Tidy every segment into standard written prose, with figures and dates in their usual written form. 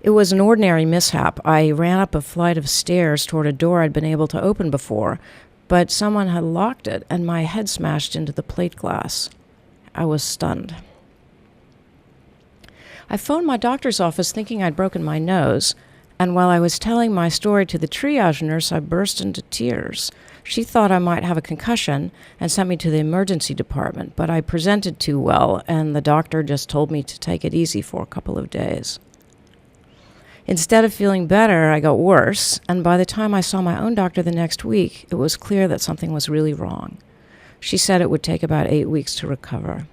It was an ordinary mishap. I ran up a flight of stairs toward a door I'd been able to open before, but someone had locked it and my head smashed into the plate glass. I was stunned. I phoned my doctor's office thinking I'd broken my nose, and while I was telling my story to the triage nurse, I burst into tears. She thought I might have a concussion and sent me to the emergency department, but I presented too well, and the doctor just told me to take it easy for a couple of days. Instead of feeling better, I got worse, and by the time I saw my own doctor the next week, it was clear that something was really wrong. She said it would take about 8 weeks to recover.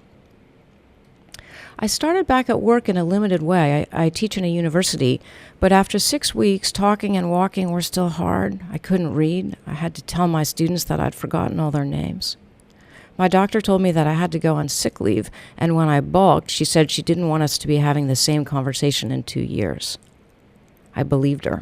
I started back at work in a limited way. I teach in a university, but after 6 weeks, talking and walking were still hard. I couldn't read. I had to tell my students that I'd forgotten all their names. My doctor told me that I had to go on sick leave, and when I balked, she said she didn't want us to be having the same conversation in 2 years. I believed her.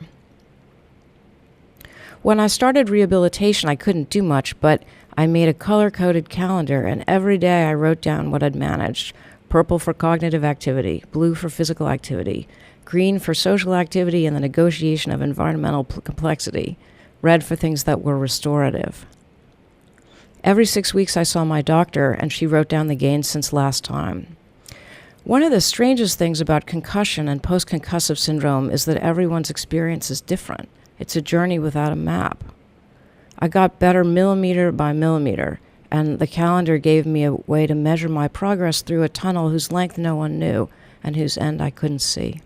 When I started rehabilitation, I couldn't do much, but I made a color-coded calendar, and every day I wrote down what I'd managed. Purple for cognitive activity, blue for physical activity, green for social activity and the negotiation of environmental complexity, red for things that were restorative. Every 6 weeks I saw my doctor, and she wrote down the gains since last time. One of the strangest things about concussion and post-concussive syndrome is that everyone's experience is different. It's a journey without a map. I got better millimeter by millimeter, and the calendar gave me a way to measure my progress through a tunnel whose length no one knew and whose end I couldn't see.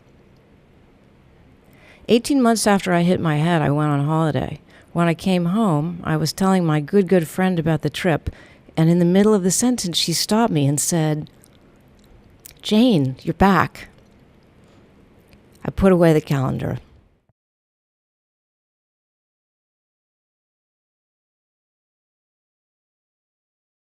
18 months after I hit my head, I went on holiday. When I came home, I was telling my good friend about the trip, and in the middle of the sentence, she stopped me and said, "Jane, you're back." I put away the calendar.